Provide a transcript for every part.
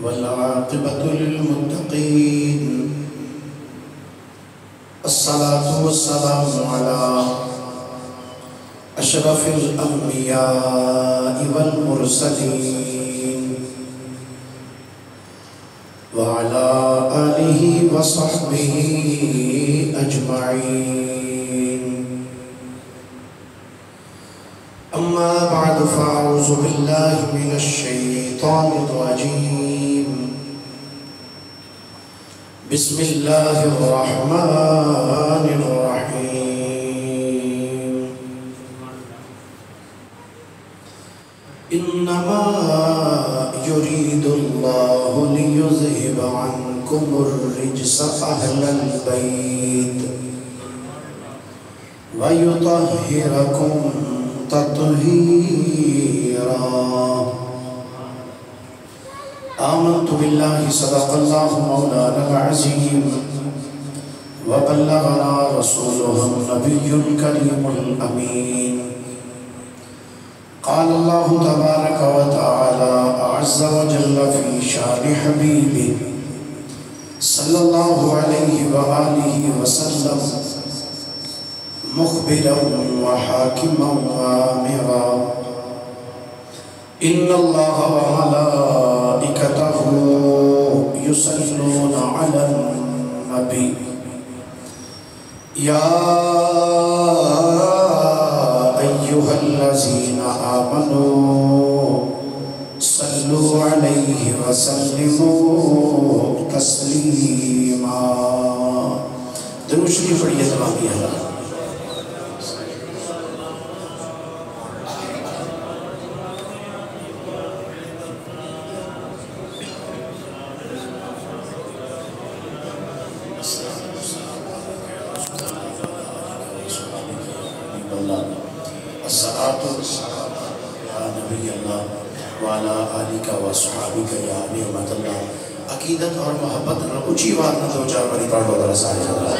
والعاقبة للمتقين الصلاة والسلام على أشرف الأنبياء والمرسلين وعلى آله وصحبه أجمعين. أما بعد فأعوذ بالله من الشيطان الرجيم. بسم الله الرحمن الرحيم. إنما يريد الله ليذهب عنكم الرجس أهل البيت ويطهركم تطهيرا. آمنت بالله صدق الله مولانا العظيم وبلغنا رسوله النبي الكريم الأمين. قال الله تبارك وتعالى عز وجل في شان حبيبه صلى الله عليه وآله وسلم مخبرا وحاكما وآمرا. إن الله وملائكته يصلون على النبي يا أيها الذين آمنوا صلوا عليه وسلموا تسليما. درود شریف پڑھیے تمامی اللہ. عقیدت اور محبت نہ اچھی بات نہ دو چار بڑی پڑھ لو ذرا سارے جانا.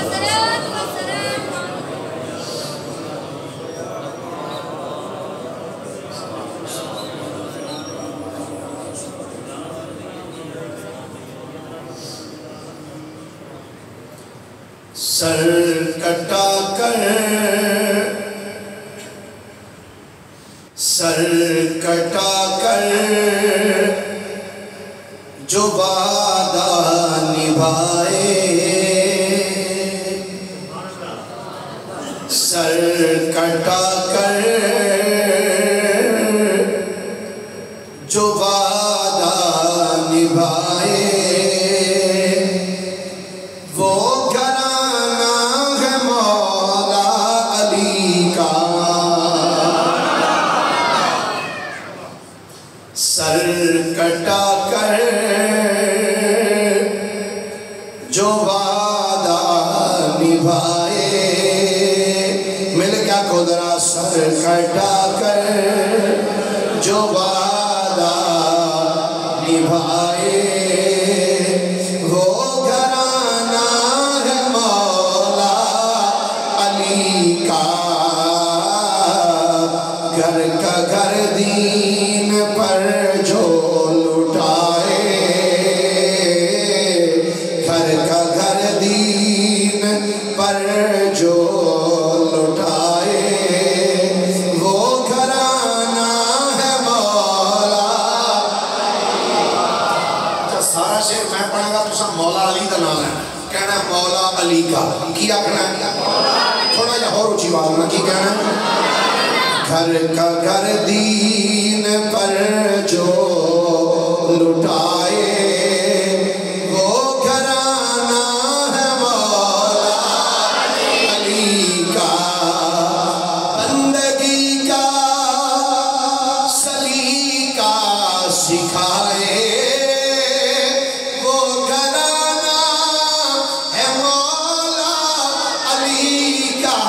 سر کٹا کر جو وعدہ نبھائے، سر کٹا کر جو وعدہ نبھائے، وہ گھرانہ ہے مولا علی کا. سر کٹا کر جو وعدہ نبھائے، مل کیا کو ذرا. سر کٹا کر جو وعدہ نبھائے، وہ گھرانہ ہے مولا علی کا. گھر کا گھر دین پر جو لٹائے، گھر کا گھر دین پر جو لٹائے، وہ گھرانہ ہے مولا. سارا شعر میں پڑھا گا تو سب مولا علی کا نام ہے کہنا ہے. مولا علی کا کی آکھنا ہے تھوڑا یا اور اچھی بات ہونا کی کہنا ہے. گھر کا گھر دین پر جو لٹائے، وہ گھرانہ ہے مولا علی کا. بندگی کا سلیقہ سکھائے، وہ گھرانہ ہے مولا علی کا.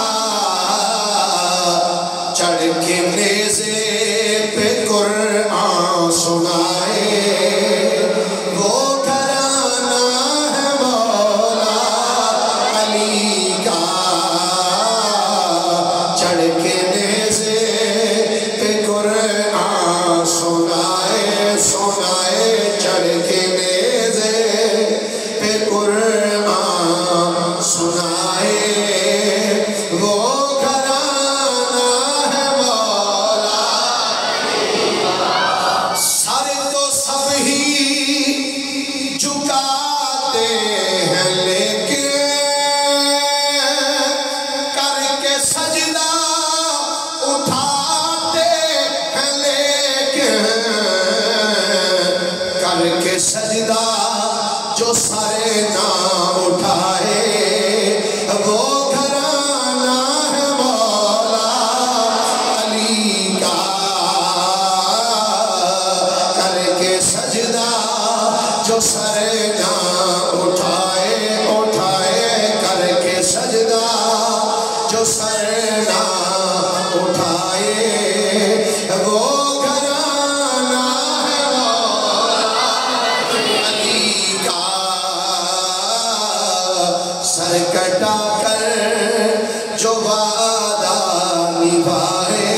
چڑھ کے نیزے پہ قرآن سنائے، وہ گھرانہ ہے مولا علی کا. چڑھ کے نیزے پہ قرآن سنائے، چڑھ کے کر کے سجدہ جو سارے نہ اٹھائے وہ گھرانہ ہے مولا علی کا کر کے سجدہ جو سارے نہ اٹھائے کر کے سجدہ جو سارے نہ اٹھائے وہ سر کٹا کر جو وعدہ نبھائے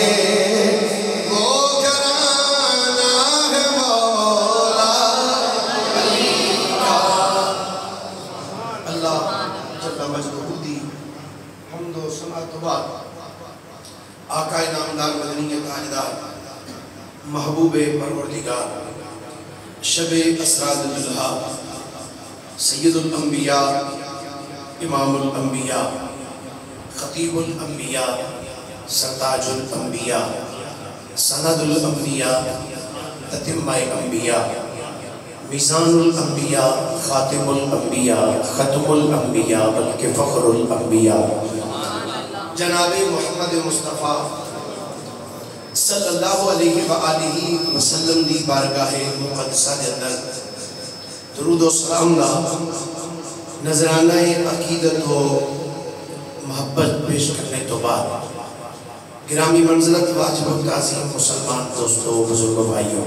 وہ گھرانہ ہے مولا علی کا۔ اللہ جل مجدہ دی حمد و ثنا تو بعد آقا نامدار مدنی تاجدار محبوب پروردگار شب اسرا ذوالضحیٰ سید الانبیاء امام الانبیاء خطیب الانبیاء سرتاج الانبیاء سند الانبیاء تتمہ انبیاء میزان الانبیاء خاتم الانبیاء ختم الانبیاء بلکہ فخر الانبیاء جناب محمد مصطفیٰ صلی اللہ علیہ وآلہ وسلم دی بارگاہ مقدسہ دے اندر درود و سلام دا نظرانہ عقیدت و محبت پیش کرنے تو بعد گرامی منزلت واجب و تعظیم مسلمان دوستو بزرگ و بھائیوں،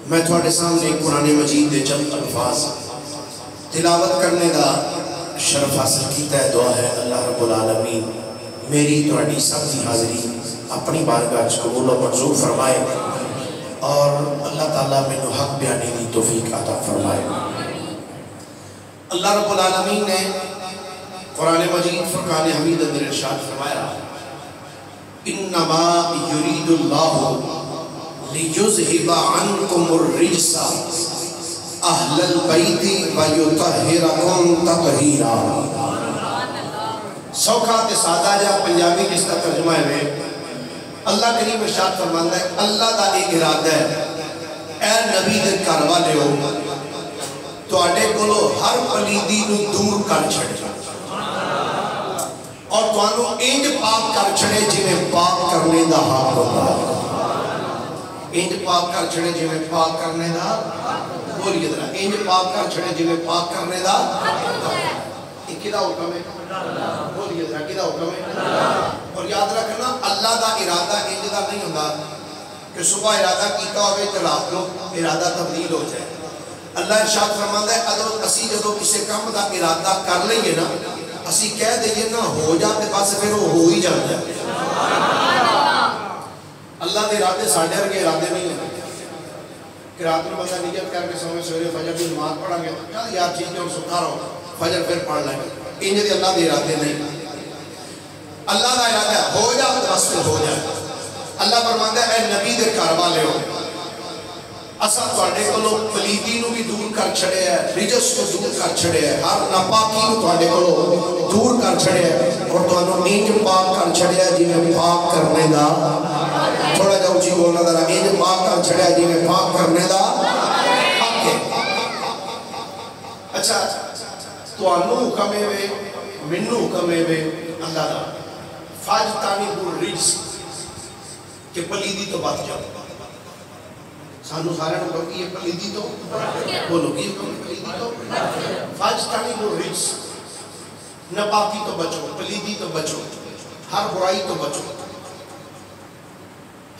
میں تھوڑے سامنے قرآن مجید دے چند الفاظ تلاوت کرنے دا شرف حاصل کیتا ہے۔ دعا ہے اللہ رب العالمین میری تھوڑی سب کی حاضری اپنی بارگاہ قبول و منظور فرمائے اور اللہ تعالیٰ میں نو حق بیانی دی توفیق عطا فرمائے۔ اللہ رب العالمین نے قرآن مجید فرقان حمید اندر ارشاد فرمایا انما یرید اللہ لیذہب عنکم الرجس اہل البیت ویطہرکم تطہیرا۔ سوکھا تے سادہ جا پنجابی جس کا ترجمہ ہے اللہ کریم ارشاد فرماتا ہے اللہ دا ایک ارادہ ہے اے نبی دے گھر والے ہو تواڈے کولو ہر پلیدی نو دور کر چھڑے اور توانو انج پاک کر چھڑے جویں پاک کرنے دا حق ہوتا ہے۔ انج پاک کر چھڑے جویں پاک کرنے دا بولیے ذرا انج پاک کر چھڑے جویں پاک کرنے دا یہ کدا حکم ہے؟ بولیے ذرا کدا حکم ہے؟ اور یاد رکھنا اللہ دا ارادہ انج دا نہیں ہوتا کہ صبح ارادہ کیتا ہوئے تو رات کو ارادہ تبدیل ہو جائے۔ اللہ ارشاد فرماتا ہے اگر اسی جدو کسی کام دا ارادہ کر لیں گے نا اسی کہہ دیں نا ہو جاتے بس پھر وہ ہو ہی جاتا ہے۔ اللہ دے ارادے ساڑھے ورگے ارادے نہیں ہوتے کہ رات میں بندہ نیت کر کے سوئے سوئے فجر کی نماز پڑھا گیا چل یار چیزیں اور سکھا رہا ہوں فجر پھر پڑھ لیں گے انجھے اللہ دے ارادے نہیں۔ اللہ دا ارادہ ہو جاتا بس پھر ہو جائے۔ اللہ فرماتا ہے اے نبی دے گھر والے ہو اسا تواڈے کولو پلیدی نو بھی دور کر چھڑے ہے رجس کو دور کر چھڑے ہے ہر ناپاکی نو تواڈے کولو دور کر چھڑے ہے اور تانوں انج پاک کر چھڑے ہے جویں پاک کرنے دا تھوڑا جا اونچی بولنا ذرا انج پاک کر چھڑے ہے جویں پاک کرنے دا حق ہے۔ اچھا تانوں حکم ہے منوں حکم ہے اللہ دا فاجتنبوا الرجس کہ پلیدی تو بات جاؤ سانو سارے نے کہا کہ یہ پلیدی تو بولو کہ یہ پلیدی تو فاجتنبوا الرجس ناپاکی تو بچو پلیدی تو بچو ہر برائی تو بچو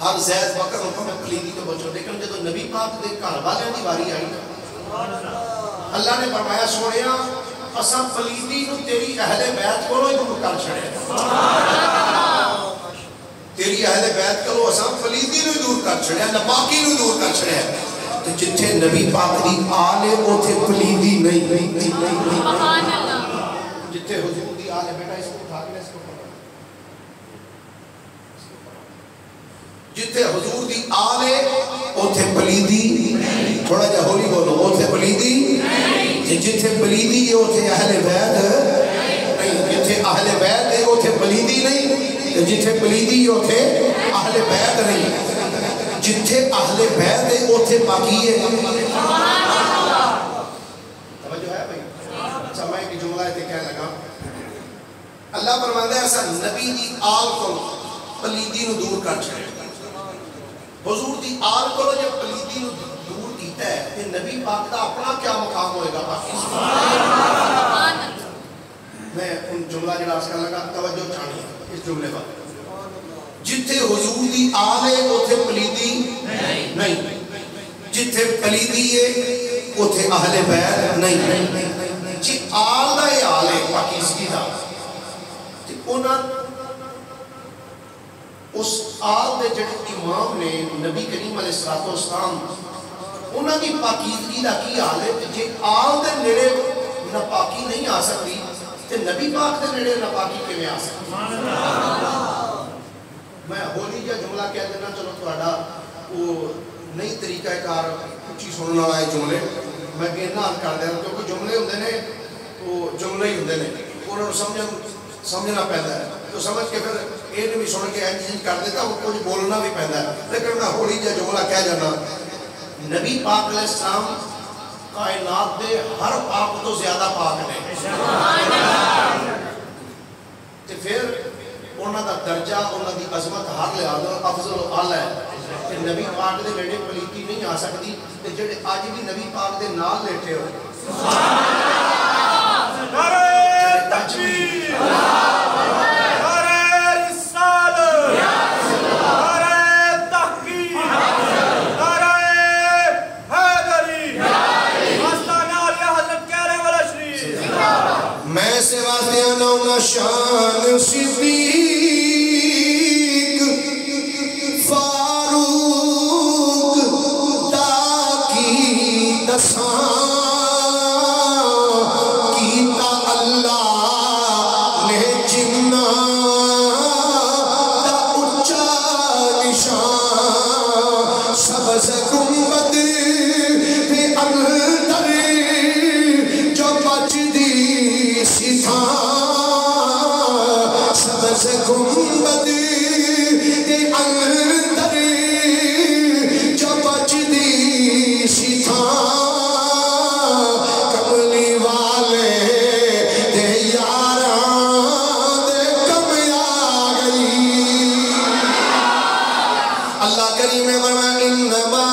ہر زید وقت حکم پلیدی تو بچو۔ لیکن جب نبی پاک دے گھر والے دی باری آئی اللہ نے فرمایا سونیا اساں پلیدی نو تیری اہل بیت کولو ہی دور کر چھڑے تیری اہل بیت کرو اساں پلیدی نو دور کر چھڑیا ناپاکی نو دور کر چھڑیا تو جتھے نبی پاک دی آل ہے اوتھے پلیدی نہیں سبحان اللہ جتھے حضور دی آل ہے بیٹا اس کو اٹھا کے اس کو جتھے حضور دی آل ہے اوتھے پلیدی تھوڑا جا ہولی بولو اوتھے پلیدی جتھے پلیدی ہے اوتھے اہل بیت نہیں جتھے اہل بیت ہے اوتھے پلیدی نہیں جتھے پلیدی ہوتے اہل بیت نہیں جتھے اہل بیت ہے اوتھے پاکی ہے توجہ ہے بھائی اچھا میں ایک جملہ تے کہنے لگا اللہ فرماتا ہے ایسا نبی دی آل کو پلیدی نو دور کر چھڑے حضور دی آل کو جب پلیدی نو دور کیتا ہے کہ نبی پاک دا اپنا کیا مقام ہوئے گا باقی میں ان جملہ جڑا اس کا لگا توجہ چاہنی ہے اس جملے پر جتھے حضور دی آل ہے اوتھے پلیدی نہیں جتھے پلیدی ہے اوتھے اہل بیت نہیں جی آل دا ہی آل ہے پاکیزگی دا اس آل دے جڑے امام نے نبی کریم علیہ السلام انہاں دی پاکیزگی دا کی حال ہے کہ جے آل دے نیڑے ناپاکی نہیں آ سکتی تے نبی پاک دے نیڑے ناپاکی کیویں آ سکتی میں ہولی جا جملہ کہہ دینا چلو تہاڈا وہ نئی طریقہ کار اچھی سننے والا ہے جملے میں کہنا حل کر دینا کیونکہ جملے ہوندے نے وہ جملے ہی ہوندے نے انہوں نے سمجھنا پہندا ہے تو سمجھ کے پھر یہ بھی سن کے اینج کر دیتا وہ کچھ بولنا بھی پہندا ہے لیکن میں ہولی جا جملہ کہہ جانا نبی پاک علیہ السلام کائنات دے ہر پاک تو زیادہ پاک نے تے پھر انہاں دا درجہ انہاں دی عظمت ہر لحاظ افضل و اعلی ہے کہ نبی پاک دے نیڑے پلیتی نہیں آ سکتی تے جڑے اج بھی نبی پاک دے نال لیٹے ہوئے میں سے واسطے آنا شان صدیق فاروق تاکی دسان کیتا اللہ نے جنہ دا اچھا نشان سبز گنبد پہ اندر جو بچ دی سبز گنبد دے اندر جو بچدی سیتھاں کملی والے دے یاراں دے کم آ گئی اللہ کریم نے فرمایا انما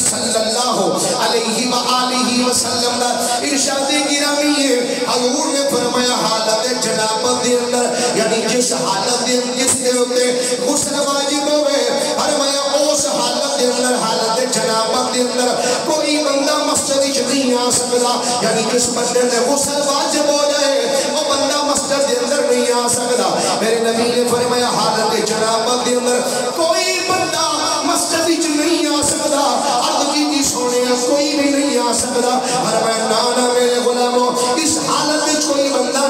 صلی اللہ علیہ وآلہ وسلم دا ارشاد گرامی ہے حضور نے فرمایا حالت جنابت دے اندر یعنی جس حالت دے جس دے ہوتے غسل واجب ہوئے فرمایا اس حالت دے اندر حالت جنابت دے اندر کوئی بندہ مسجد نہیں آ سکتا یعنی جس بندے نے غسل واجب ہو جائے وہ بندہ مسجد دے اندر نہیں آ سکتا میرے نبی نے فرمایا حالت جنابت دے اندر کوئی بندہ مسجد نہیں آ سکتا سونے کوئی بھی نہیں آ سکتا فرمایا نانا میرے غلاموں اس حالت کوئی بندہ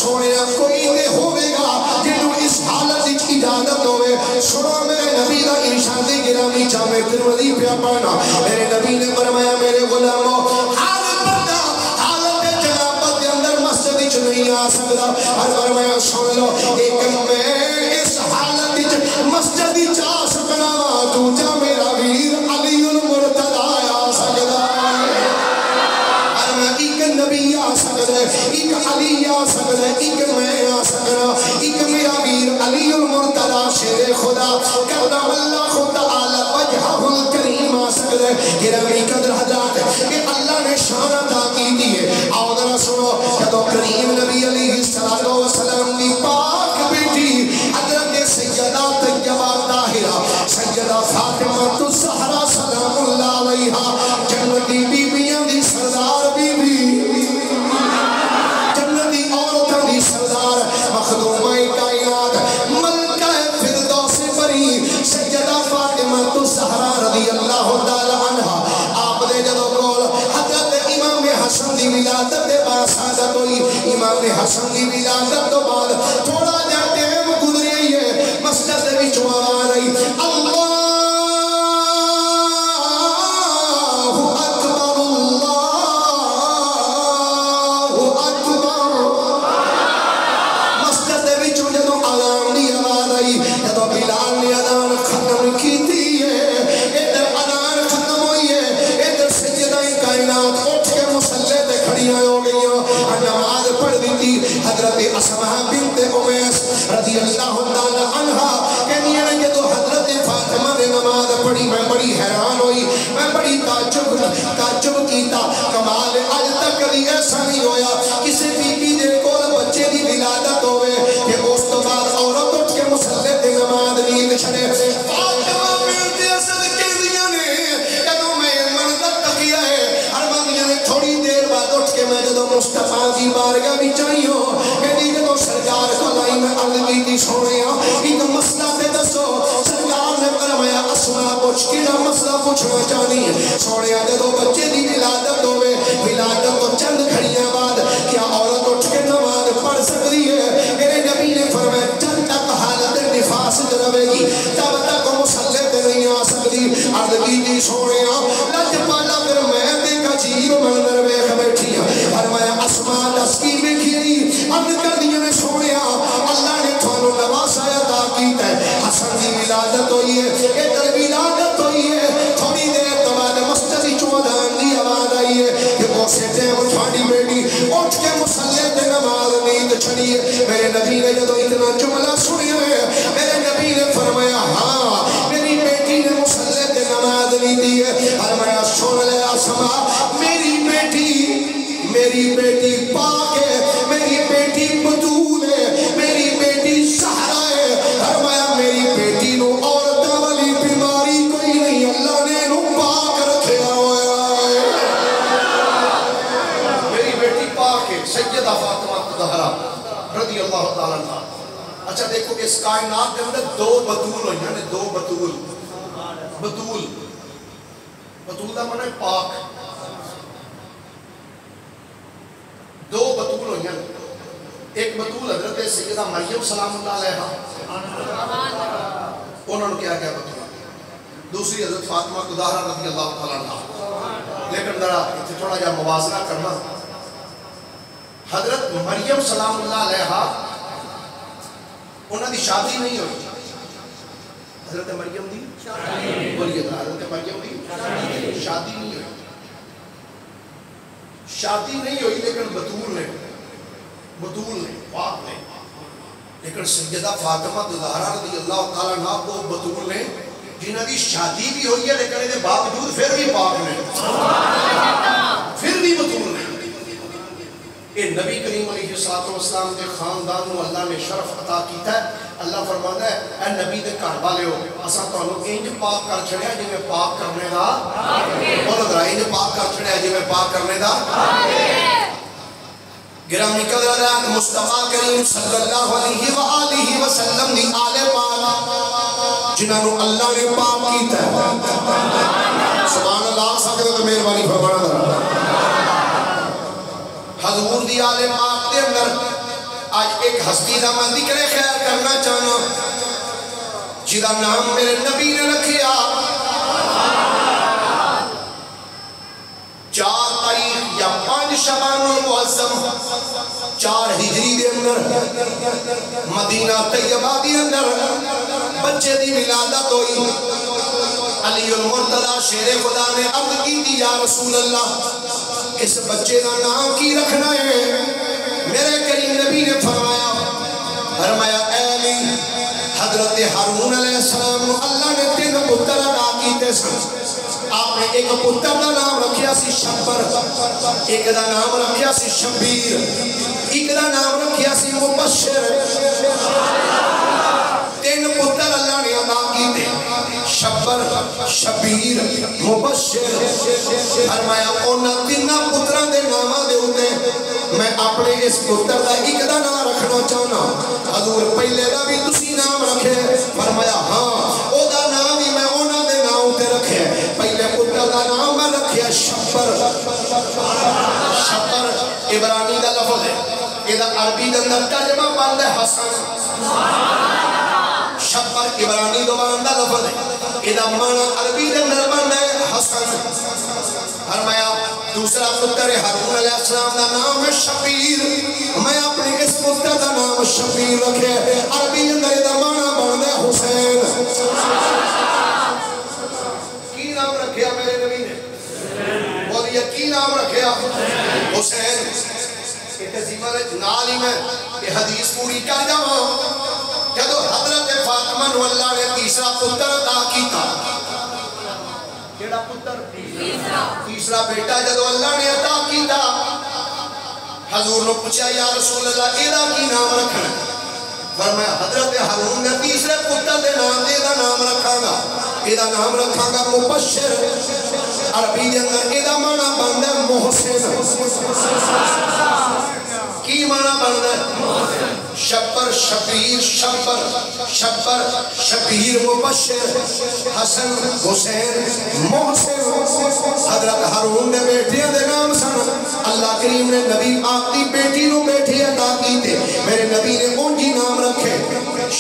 سونے کوئی تے ہوئے گا جنہوں اس حالت اجازت ہوئے سنو میرے نبی دا ارشاد گرامی چاہے ترمذی پہ پڑھنا میرے نبی نے فرمایا میرے غلاموں ہر بندہ حالت جنابت کے اندر مسجد وچ نہیں آ سکتا اور فرمایا سن لو ایک میں اس حالت مسجد وچ آ سکنا دوجا میرا ویر علی المرتضی آ سکتا ایک نبی آ سکتا ہے ایک علی آ سکتا ہے ایک میں آ سکنا ایک میرا ویر علی المرتضی شیر خدا کرم اللہ تعالی وجہہ الکریم آ سکتا ہے گرامی قدر حضرات کہ اللہ نے شان عطا کی دیئے آؤ ذرا سنو جدو کریم نبی علیہ السلام دی پاک بیٹی حضرت سیدہ طیبہ طاہرہ سیدہ فاطمہ الزہرا سلام اللہ علیہا جنتی بیبیاں دی سردار بی بی جنتی عورتاں دی سردار مخدومہ کائنات ملکہ فردوس بری سیدہ فاطمہ الزہرا رضی اللہ تعالی عنہ آپ دے جدو کول حضرت امام حسن دی ولادت دے باسادت ہوئی امام حسن دی ولادت تو بعد تھوڑا جا ٹائم گزری ہے مسجد دے وچ آواز آئی اللہ حضرت اسماء بنت امیس رضی اللہ تعالی عنہ کہنی ہے کہ تو حضرت فاطمہ نے نماز پڑھی میں بڑی حیران ہوئی میں بڑی تعجب کیتا کمال آج تک کبھی ایسا نہیں ہویا کسی بی بی دے کول بچے دی ولادت ہوئے کہ اس تو بعد عورت اٹھ کے مصلی تے نماز نہیں چھڑے فاطمہ بنت اسد کہندیاں نے کہ تو میں منظر تکیا ہے ارمانیاں نے تھوڑی دیر بعد اٹھ کے میں جدو مصطفیٰ دی بارگاہ بھی چاہیوں سرکار کو لائی میں عرض کی تھی سونیا ایک مسئلہ تے دسو سرکار نے فرمایا اسماء پوچھ کیڑا مسئلہ پوچھنا چاہنی ہے سونیا جدو بچے دی ولادت ہوئے ولادت تو چند گھڑیاں بعد کیا عورت اٹھ کے نماز پڑھ سکتی ہے میرے نبی نے فرمایا جب تک حالت نفاس رہے گی تب تک مصلی تے نہیں آ سکتی عرض کی تھی سونیا لج پالا پھر میں دیکھ عجیب منظر ویکھ بیٹھی فرمایا اسماء دس کی بیٹھی عرض کر دیا نے سونیا اللہ نے تھانو نواسا عطا کیتا ہے حسن دی ولادت ہوئی ہے ادھر ولادت ہوئی ہے تھوڑی دیر تو بعد مسجد چودان دی آواز آئی ہے کہ اسے ٹائم تھوڑی بیٹی اٹھ کے مصلی تے نماز نیند چھڑی ہے میرے نبی نے جدو اتنا جملہ سنیا ہے میرے نبی نے فرمایا ہاں میری بیٹی نے مصلی تے نماز نیندی ہے فرمایا سن لے اسماء میری بیٹی پاک ہے میری بیٹی بطول ہے میری بیٹی سہرا ہے فرمایا میری بیٹی نو عورتاں والی بیماری کوئی نہیں اللہ نے نو پاک رکھیا ہوا ہے میری بیٹی پاک ہے سیدہ فاطمہ الزہرا رضی اللہ تعالیٰ عنہ اچھا دیکھو کہ اس کائنات کے اندر دو بطول ہوئی ہیں دو بطول دا معنی پاک دو بطول ہوئی ہیں ایک بطول حضرت سیدہ مریم سلام اللہ علیہ انہوں نے کیا بطول دوسری حضرت فاطمہ الزہرا رضی اللہ تعالیٰ عنہ لیکن ذرا تھوڑا جا موازنہ کرنا حضرت مریم سلام اللہ علیہ انہوں دی شادی نہیں ہوئی حضرت مریم دی بولیے حضرت مریم دی شادی نہیں ہوئی شادی نہیں ہوئی لیکن بطول نے پاک نے لیکن سیدہ فاطمہ الزہرا رضی اللہ تعالیٰ عنہ کو بطول نے جنہاں دی شادی بھی ہوئی ہے لیکن اس باوجود پھر بھی پاک نے پھر بھی بطول نے اے نبی کریم علیہ السلام کے خاندان کو اللہ نے شرف عطا کیتا ہے اللہ فرماتا ہے اے نبی دے گھر والے ہو اساں تانوں انج پاک کر چھڑیا جویں پاک کرنے دا بولو ذرا انج پاک کر چھڑیا جویں پاک کرنے دا گرامی قدر حضرات مصطفیٰ کریم صلی اللہ علیہ وآلہ وسلم دی آل پاک جنہاں نو اللہ نے پاک کیتا ہے سبحان اللہ سکتے تو مہربانی فرمانا ذرا حضور دی آل پاک دے اندر ایک ہستی دا میں ذکر خیر کرنا چاہنا جدا نام میرے نبی نے رکھیا 4 تاریخ یا 5 شعبان المعظم 4 ہجری دے اندر مدینہ طیبہ دے اندر بچے دی ولادت ہوئی علی المرتضی شیر خدا نے عرض کی تھی یا رسول اللہ اس بچے کا نام کی رکھنا ہے میرے کریم نبی نے فرمایا اے علی حضرت ہارون علیہ السلام اللہ نے 3 پتر عطا کیتے سن آپ نے ایک پتر دا نام رکھیا سی شبر ایک دا نام رکھیا سی شبیر ایک دا نام رکھیا سی مبشر 3 پتر اللہ نے عطا کیتے شبر شبیر مبشر فرمایا اونا 3 پتران دے نامہ دے ہوتے میں اپنے اس پتر دا ایک دا نام رکھنا چاہنا حضور پہلے دا بھی تسی نام رکھے فرمایا ہاں او دا نام ہی میں اونا دے نام تے رکھے پہلے پتر دا نام میں رکھے شبر شبر عبرانی دا لفظ ہے یہ دا عربی دا اندر ترجمہ بند ہے حسن شبر عبرانی زبان دا لفظ ہے یہ دا معنی عربی دا اندر بند ہے حسن فرمایا دوسرا پتر ہارون علیہ السلام دا نام ہے شبیر میں اپنے اس پتر دا نام شبیر رکھے عربی اندر دا معنی بند ہے حسین کی نام رکھیا میرے نبی نے بولیے کی نام رکھیا حسین نال ہی میں یہ حدیث پوری کر جاؤں جدو حضرت فاطمہ نو اللہ نے تیسرا پتر عطا کیتا کیڑا پتر تیسرا بیٹا جدو اللہ نے عطا کیتا حضور نے پوچھا یا رسول اللہ ایدہ کی نام رکھنا فرمایا حضرت ہارون نے تیسرے پتر دے نام دے دا نام رکھا گا ایدہ نام رکھا گا مبشر عربی دے اندر ایدہ معنی بند ہے محسن کی معنی بند ہے شبر شبیر شبر شبر شبیر مبشر حسن حسین محسن حضرت ہارون نے بیٹیاں دے نام سن اللہ کریم نے نبی پاک دی بیٹی نو بیٹی عطا کی تھے میرے نبی نے ان کی نام رکھے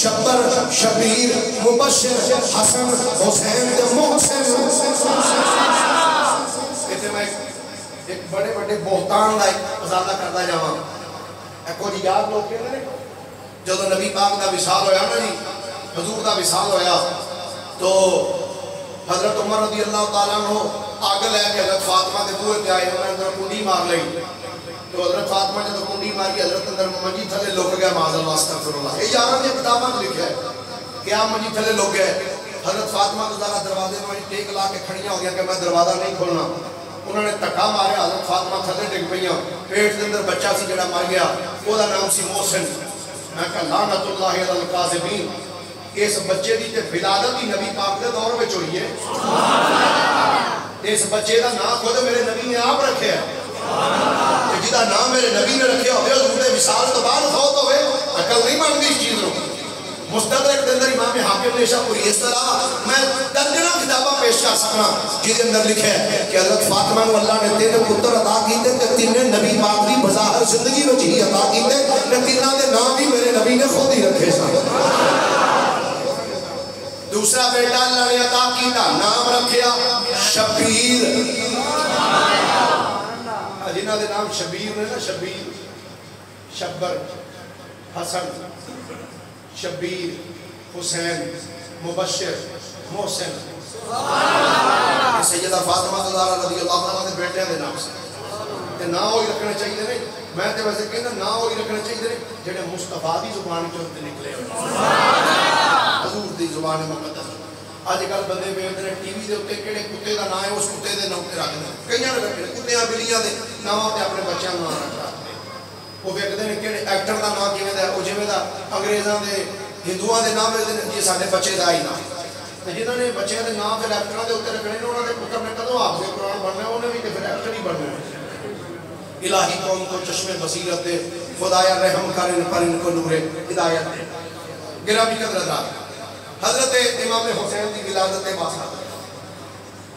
شبر شبیر مبشر حسن حسین دے محسن کہتے میں ایک بڑے بڑے بہتان دا ازادہ کرتا جاؤں ایک جی یاد لوگ کہتے ہیں جب نبی پاک دا وصال ہویا نا جی حضور دا وصال ہویا تو حضرت عمر رضی اللہ تعالیٰ عنہ آگے لے کے حضرت فاطمہ دے بوئے کے آئے انہوں نے اندر کنڈی مار لئی تو حضرت فاطمہ جب کنڈی ماری حضرت اندر منجی تھلے لوگ گئے معاذ اللہ استغفر اللہ یہ یارہ نے کتابہ لکھا ہے کہ آپ منجی تھلے لوگ گئے حضرت فاطمہ تو ذرا دروازے میں ٹیک لا کے کھڑیاں ہو گیا کہ میں دروازہ نہیں کھولنا انہوں نے تکا مارے حضرت فاطمہ تھلے ڈگ پئیاں پیٹ دے اندر بچہ سی جڑا مر گیا وہ دا نام سی محسن میں کہا لعنت اللہ علی الکاذبین اس بچے دی تے ولادت ہی نبی پاک دے دور وچ ہوئی ہے اس بچے دا نام خود میرے نبی نے آپ رکھے ہے جدا نام میرے نبی نے رکھے ہوئے حضور دے وصال تو بعد فوت ہوئے عقل نہیں مانتی اس چیز کو مستدرک دے اندر امام حاکم نے شاہ پوری اس طرح میں درجنہ کتابہ پیش کر سکنا جس اندر لکھے ہے کہ حضرت فاطمہ نو اللہ نے 3 پتر عطا کیتے تے 3 نبی پاک دی بظاہر زندگی وچ ہی عطا کیتے تے 3 دے نام بھی میرے نبی نے خود ہی رکھے سن دوسرا بیٹا اللہ نے عطا کیتا نام رکھیا شبیر جنہاں دے نام شبیر نے نا شبیر شبر حسن شبیر حسین مبشر محسن سیدہ فاطمہ رضی اللہ تعالیٰ نے بیٹے دے نام سے تے نہ ہوئی رکھنا چاہیے نہیں میں تے ویسے کہنا نہ ہوئی رکھنا چاہیے نہیں جڑے مصطفیٰ دی زبان چوتے نکلے ہوئے حضور دی زبان مقدس آج کل بندے بیٹھتے ہیں ٹی وی دے ہوتے کہڑے کتے دا نام ہے اس کتے دے نام تے رکھتے ہیں کئی نے رکھتے ہیں کتیاں بلیاں دے نام تے اپنے بچیاں نام رکھتے ہیں وہ ویکھدے نے کہڑے ایکٹر دا نام کیویں دا ہے او جویں دا انگریزاں دے ہندوؤں دے نام دے یہ ساڈے بچے دا ہی نام تے جنہاں نے بچیاں دے نام تے ایکٹراں دے اوتے رکھنے نے انہاں دے پتر نے کدوں حافظ قرآن بننا انہاں بھی تے پھر ایکٹر ہی بننا الہی قوم کو چشم بصیرت دے خدایا رحم کر ان پر ان کو نور ہدایت دے گرامی قدردان حضرت امام حسین دی ولادت باصا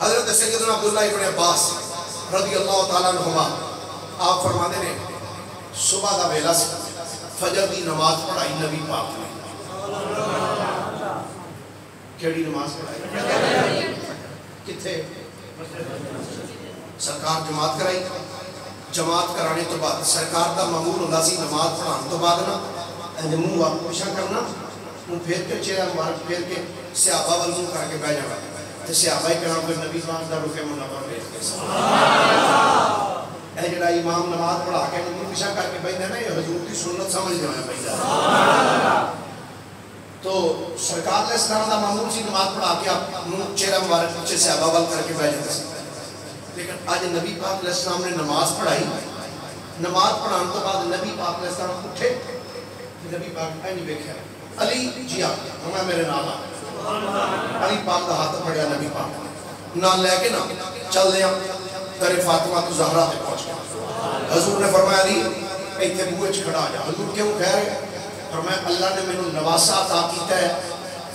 حضرت سیدنا عبداللہ ابن عباس رضی اللہ تعالیٰ عنہما آپ فرماتے ہیں صبح دا ویلا سی فجر دی نماز پڑھائی نبی پاک نے. کیڑی نماز پڑھائی؟ کتھے؟ سرکار جماعت کرائی. جماعت کرانے تو بعد سرکار دا معمول ہوتا سی نماز پڑھانے تو بعد نا منہ واپس پیچھا کرنا، منہ پھیر کے چہرہ مبارک پھیر کے صحابہ وال منہ کر کے بیٹھ جانا تے صحابہ کرام پھر نبی پاک دا رخ منور دیکھ کے اے جڑا امام نماز پڑھا کے منہ پیچھا کر کے بیٹھا نا، یہ حضور کی سنت سمجھ جانا پڑتا. تو سرکار علیہ السلام دا معمول سی نماز پڑھا کے آپ منہ چہرہ مبارک پیچھے صحابہ وال کر کے بیٹھ جاتے سی. لیکن آج نبی پاک علیہ السلام نے نماز پڑھائی. نماز پڑھانے تو بعد نبی پاک علیہ السلام اٹھے. نبی پاک نہیں دیکھا علی جی آ میں میرے نال آ. علی پاک دا ہاتھ پڑیا نبی پاک نال لے کے نا چل دیا در فاطمہ تو زہرا پہ پہنچ گیا. حضور نے فرمایا علی ایتھے بوئے چ کھڑا جا. حضور کیوں کہہ رہے؟ فرمایا اللہ نے مینوں نواسا عطا کیتا ہے،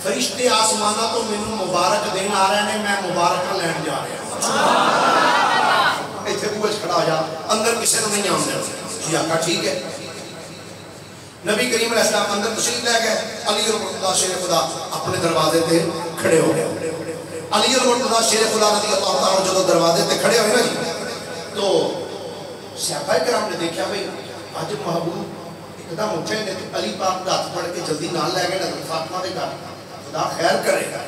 فرشتے آسمانہ تو مینوں مبارک دین آ رہے ہیں، میں مبارکہ لین جا رہا ہوں. ایتھے بوئے چ کھڑا جا، اندر کسی نے نہیں آمدے. جی آقا ٹھیک ہے. نبی کریم علیہ السلام اندر تشریف لے گئے. علی المرتضیٰ شیر خدا اپنے دروازے تے کھڑے ہو گئے. علی المرتضیٰ شیر خدا رضی اللہ تعالیٰ جو دروازے تے کھڑے ہوئے نا جی، تو صحابہ کرام نے دیکھا بھئی آج محبوب ایک دم اٹھے نے علی پاک کا ہاتھ پڑھ کے جلدی نال لے گئے نظر فاطمہ دے گا خدا خیر کرے گا.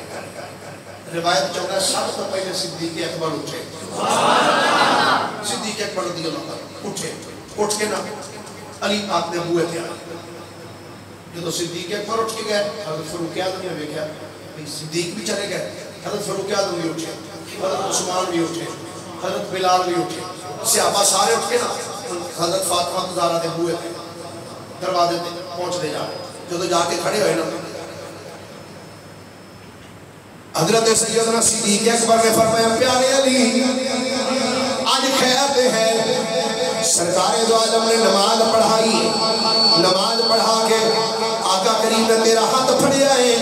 روایت چاہتا ہے سب تو پہلے صدیق اکبر اٹھے. صدیق اکبر رضی اللہ تعالیٰ اٹھے. اٹھ کے نا علی پاک نے بوئے تھے آئے. جو صدیق اکبر اٹھ کے گئے حضرت فاروق اعظم نے دیکھا صدیق بھی چلے گئے. حضرت فاروق اعظم بھی اٹھے، حضرت عثمان بھی اٹھے، حضرت بلال بھی اٹھے. صحابہ سارے اٹھ کے نا حضرت فاطمہ زہرا دے بوئے تھے دروازے تے پہنچ دے جا رہے. جو جا کے کھڑے ہوئے نا حضرت سیدنا صدیق اکبر نے فرمایا پیارے علی آج خیر دے ہے سرکار دو عالم نے نماز پڑھائی. نماز پڑھا کے آقا کریم نے تیرا ہاتھ پھڑیا ہے.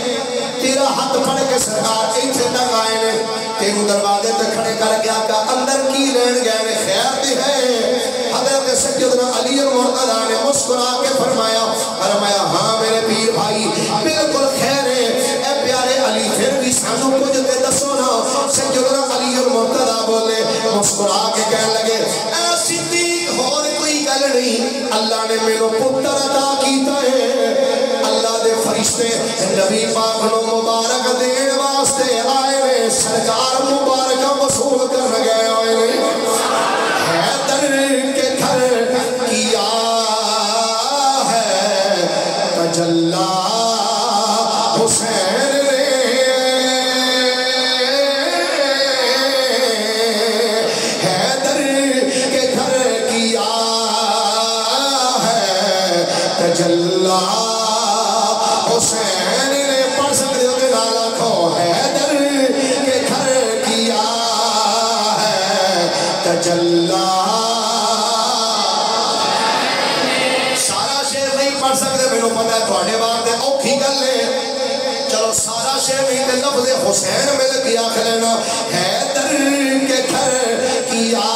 تیرا ہاتھ پھڑ کے سرکار ایتھے تک آئے نے تینوں دروازے تے کھڑے کر کے آقا اندر کی لین گئے نے خیر دے ہے. حضرت سیدنا علی المرتضیٰ نے مسکرا کے فرمایا ہاں میرے پیر بھائی بالکل خیر ہے. اے پیارے علی پھر بھی سانو کچھ تے دسو نا. سیدنا علی المرتضیٰ بولے مسکرا کے کہنے لگے اے صدیق اور کوئی گل نہیں، اللہ نے میرے پتر عطا کیتا ہے. اللہ دے فرشتے نبی پاک نو مبارک دین واسطے آئے نے. سرکار مبارکہ وصول کر گئے ہوئے نے. حیدر کے گھر کیا ہے تجلی حسین نے. حیدر کے گھر کیا ہے تجلی حسین نے. پڑھ سکتے ہو کہ لالا کھو حیدر کے گھر کیا ہے تجلی. سارا شعر نہیں پڑھ سکتے میں پتا ہے تھوڑے بات ہے اوکھی گل ہے. چلو سارا شعر نہیں تے لفظ حسین مل کے آکھ لینا حیدر کے گھر کیا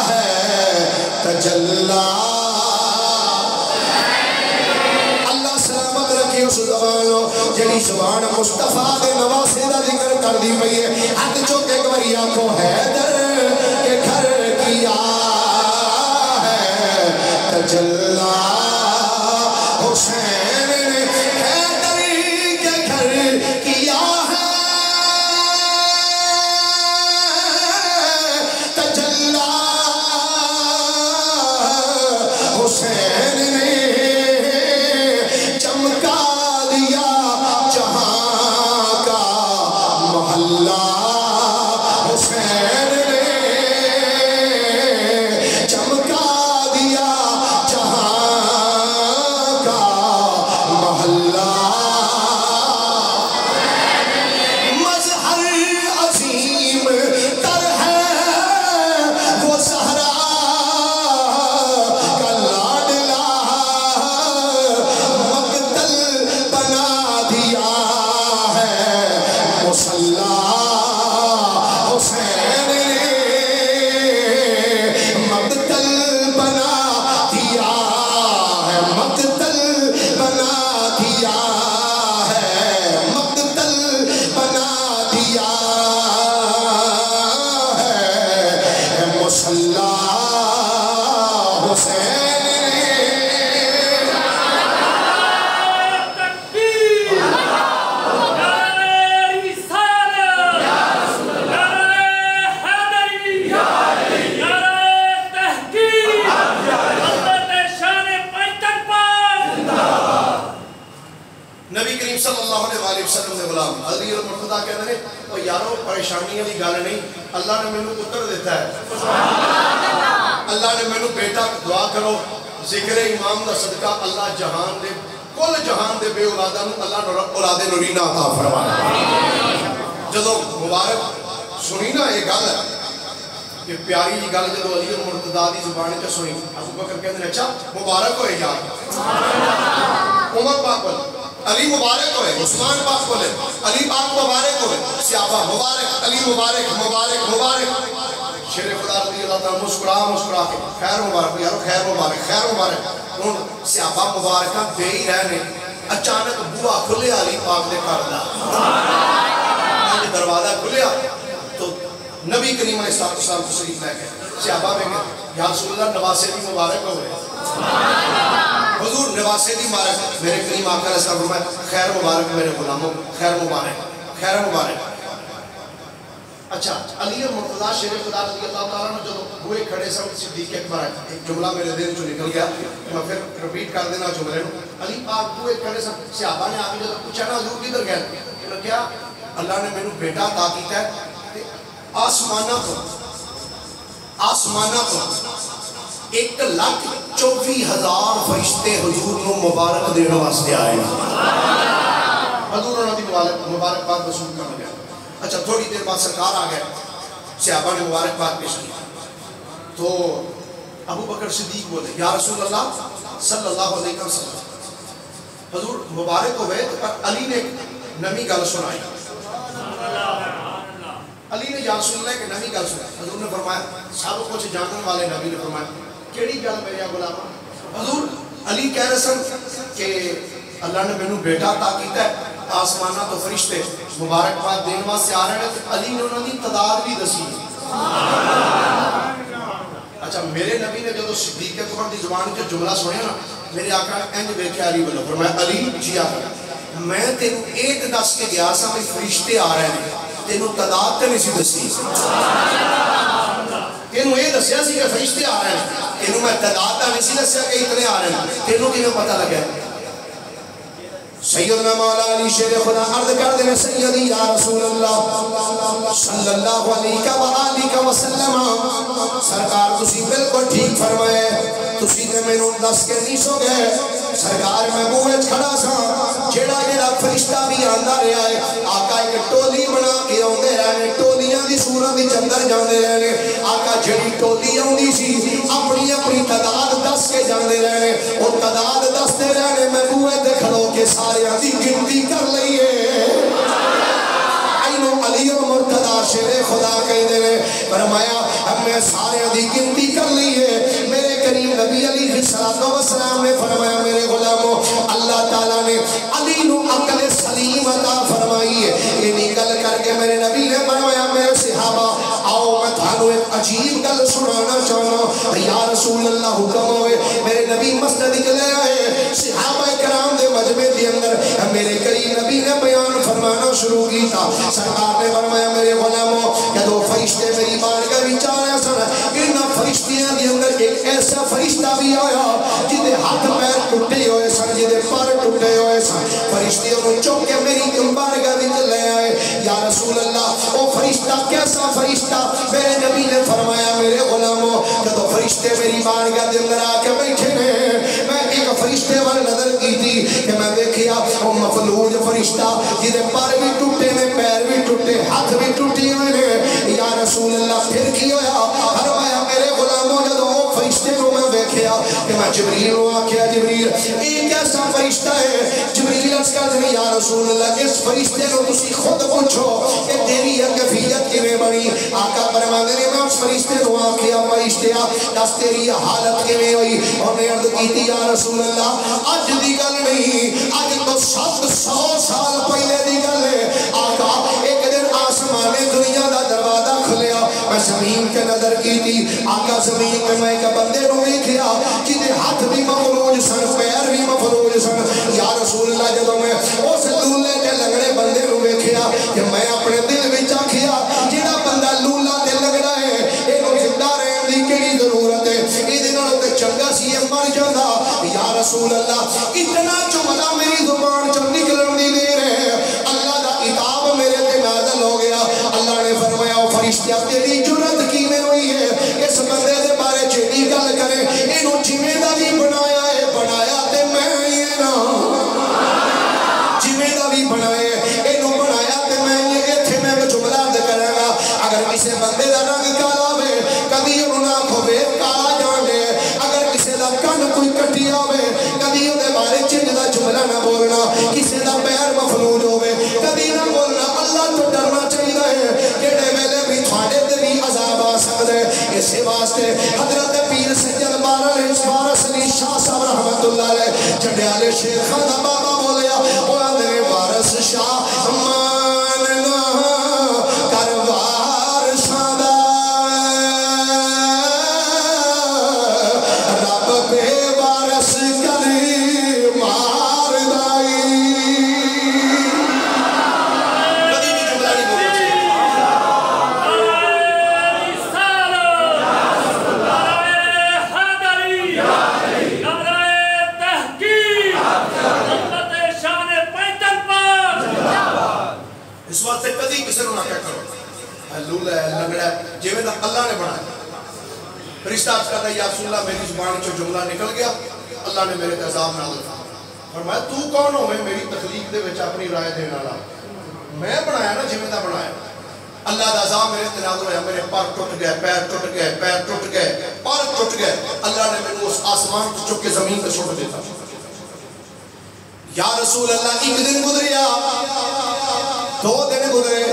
ہے تجلی. جڑی زبان مصطفیٰ دے نواسے دا ذکر کر دی پئی ہے ہاتھ چوکے گوری آنکھوں حیدر کے گھر کیا ہے تجلی حسین نے. حیدر کے گھر کیا ہے تجلی حسین نے. چمکا دیا جہاں کا محلہ حسین نے. چمکا دیا جہاں کا محلہ. مظہر عظیم تر ہے وہ زہرا کا لاڈلا. مقتل بنا دیا ہے مصلی حسین نے. مقتل بنا دیا ہے بنا دیا ہے، مقتل بنا دیا ہے، مصلی حسین صلی اللہ علیہ وسلم نے غلام حضرت المرتضیٰ کہتے ہیں تو یارو پریشانیاں دی گل نہیں، اللہ نے مینوں پتر دیتا ہے، اللہ نے مینوں بیٹا، دعا کرو ذکر امام دا صدقہ اللہ جہان دے کل جہان دے بے اولاداں نوں اللہ اولاد نورینہ عطا فرمائے۔ جدوں مبارک سنی نا یہ گل کہ پیاری جی گل جدوں علی المرتضیٰ دی زبان وچ سنی، ابو بکر کہندے اچھا مبارک ہوئے یار، عمر پاک بولے علی مبارک ہوئے، عثمان پاک بولے علی پاک مبارک ہوئے، صحابہ مبارک، علی مبارک مبارک مبارک، شیر خدا رضی اللہ تعالیٰ مسکرا کے خیر مبارک یارو خیر مبارک خیر مبارک، ان صحابہ مبارکہ بے ہی رہنے، اچانک بوا کھلے علی پاک نے کر دا، دروازہ کھلیا تو نبی کریم علیہ السلام تشریف لے گئے، صحابہ میں گئے یا رسول اللہ نواسے بھی مبارک ہوئے، حضور نواسے دی مبارک، میرے کریم آقا علیہ السلام فرمائے خیر مبارک میرے غلاموں، خیر مبارک خیر مبارک۔ اچھا علی المرتضیٰ شیر خدا رضی اللہ تعالیٰ نے جو ہوئے کھڑے سب صدیق اکبر آئے، ایک جملہ میرے دل جو نکل گیا میں پھر رپیٹ کر دینا جملے نو، علی پاک ہوئے کھڑے سب صحابہ نے آگے جو پوچھا نا حضور کدھر گئے، انہوں نے کیا اللہ نے میں نے بیٹا عطا کیتا ہے، آسمانہ کو 1,24,000 فرشتے حضور نو مبارک دینے واسطے آئے، حضور انہوں نے مبارک بات رسول کر لگا۔ اچھا تھوڑی دیر بعد سرکار آ گئے، صحابہ نے مبارک بات پیش کی تو ابو بکر صدیق بولے یا رسول اللہ صلی اللہ علیہ وسلم، حضور مبارک ہوئے پر علی نے نمی گل سنائی، علی نے یا رسول اللہ کہ نمی گل سنائی، حضور نے فرمایا سب کچھ جاننے والے نبی نے فرمایا کیڑی گل میرے غلام، حضور علی کہہ رہے سن کہ اللہ نے مینوں بیٹا عطا کیتا ہے، آسمانہ تو فرشتے مبارک بات دین واسطے آ رہے ہیں، علی نے انہوں نے تعداد بھی دسی۔ اچھا میرے نبی نے جدو صدیق اکبر دی زبان کے جملہ سنیا نا، میرے آقا نے انج دیکھا علی بولو فرمایا علی جی آقا میں تینوں ایک دس کے گیا سا میں فرشتے آ رہے ہیں، تینوں تعداد تے نہیں سی دسی، تینوں یہ دسیا سی کہ فرشتے آ رہے ہیں، تینوں میں تعداد تے نہیں سی دسیا کہ اتنے آ رہے ہیں، تینوں کی میں پتہ لگا۔ سیدنا مولا علی شیر خدا عرض کر دینے سیدی یا رسول اللہ صلی اللہ علیہ وآلہ وسلم، سرکار تسی بالکل ٹھیک فرمائے، تسی نے میں نون دس کے نہیں سو گئے، سرکار میں بوئے کھڑا سا جیڑا فرشتہ بھی آندہ رہا ہے، آقا ایک ٹولی بنا کے آندے رہنے، ٹولیاں دی صورت دی چندر جاندے رہنے، آقا جڑی ٹولی آندی سی اپنی اپنی تعداد دس کے جاندے رہنے، اور تعداد دس دے رہنے میں بوئے دے کھڑو کے سارے آدھی گنتی کر لئیے، اینو علی المرتضیٰ شیر خدا کہیں دے رہے فرمایا ہمیں سارے آدھی گنتی کر لئیے، میرے کریم نبی علیہ السلام نے فرمایا میرے غلاموں اللہ تعالیٰ نے علی نو عقل سلیم عطا فرمائی ہے، یہ نکل کر کے میرے نبی نے فرمایا میرے صحابہ آؤ میں تھانو ایک عجیب گل سنانا چاہنا، یا رسول اللہ حکم ہوئے، میرے نبی مسجد چلے آئے، صحابہ کرام دے مجمع دے اندر میرے کریم نبی نے بیان فرمانا شروع کی تھا، سرکار نے فرمایا میرے غلاموں کہ دو فرشتے میری بارگاہ وچ آیا سن، ان فرشتیاں دے اندر ایک ایسا فرشتہ بھی آیا جدے ہاتھ پیر ٹوٹے ہوئے سن، جدے پر ٹوٹے ہوئے سن، فرشتیوں کو چوک کے میری بارگاہ وچ لے آئے، یا رسول اللہ او فرشتہ کیسا فرشتہ؟ میرے نبی نے فرمایا میرے غلاموں کہ دو فرشتے میری بارگاہ دے اندر آ کے بیٹھے نے، میں ایک فرشتے وال نظر کی تھی کہ میں دیکھیا وہ مفلوج فرشتہ جدے پر بھی ٹوٹے نے، پیر بھی ٹوٹے، ہاتھ بھی ٹوٹے ہوئے نے، یا رسول اللہ پھر کی ہویا؟ فرمایا میرے غلاموں جدو وہ فرشتے کو میں دیکھیا کہ میں جبریل کو آکھیا جبریل ایک ایسا فرشتہ ہے، جبریل عرض کر دیں یا رسول اللہ اس فرشتے کو تسی خود پوچھو کہ تیری یہ کیفیت کیویں بنی؟ آقا فرماندے نے میں اس فرشتے کو آکھیا فرشتیا دس تیری حالت کیویں ہوئی؟ اور نے عرض کیتی یا رسول اللہ اج دی گل نہیں 700 سال پہلے دی گل ہے آقا ایک دن آسمان دنیا دا دروازہ کھلیا میں زمین کے نظر کی تھی آقا زمین میں میں ایک بندے رو دیکھیا جنہیں ہاتھ بھی مفلوج سن پیر بھی مفلوج سن یا رسول اللہ جب میں اس لولے کے لگڑے بندے رو دیکھیا کہ میں اپنے دل میں چاکھیا جنہ بندہ لولا دل لگ رہا ہے ایک زندہ رہن دی کیڑی ضرورت ہے ادھنوں تے چنگا سی مر جاندا یا رسول اللہ اتنا جملہ میری زبان چ نکلن دی دیر ہے اللہ دا عتاب میرے تے نازل ہو گیا اللہ نے فرمایا او فرشتہ تیری جرأت کیویں ہوئی ہے اس بندے دے بارے چیڑی گل کرے اینو جویں دا بھی بنایا ہے بنایا تے میں ہی نا جویں دا بھی بنایا اینو بنایا تے میں ہی ایتھے میں جملہ عرض کراں گا اگر کسے بندے دا رنگ کالا ہوے کبھی انہوں نہ کھوے کالا جان دے اگر کسے دا کن کوئی کٹیا ہوے کبھی اودے بارے چنج دا جملہ نہ بولنا کسے دا پیر مفلوج ہوے کبھی نہ بولنا اللہ تو ڈرنا چاہیے ہے کیڑے ویلے بھی تھوڑے تے بھی عذاب آ سکدا ہے اسی واسطے حضرت پیر سید بارس علی شاہ صاحب رحمت اللہ علیہ جڈیالے شیخ دا بابا بولیا او اندر وارث شاہ ماننا کروار سادا رب بے وارث کری مار دائی کبھی بھی جملہ نہیں بولنا چاہیے اس واسطے کدی کسی نو نہ کہہ کرو لولا ہے لنگڑا ہے جویں دا اللہ نے بنایا فرشتہ عرض کرتا ہے یا رسول اللہ میری زبان چوں جملہ نکل گیا اللہ نے میرے عذاب نازل فرمایا تو کون ہوے میری تخلیق دے وچ اپنی رائے دین والا میں بنایا نا جویں دا بنایا اللہ دا عذاب میرے تے نازل ہویا میرے پر ٹوٹ گئے پیر ٹوٹ گئے پر ٹوٹ گئے اللہ نے مینوں اس آسمان تو چک کے زمین تے سٹ دیتا یا رسول اللہ ایک دن گزریا 2 دن گزرے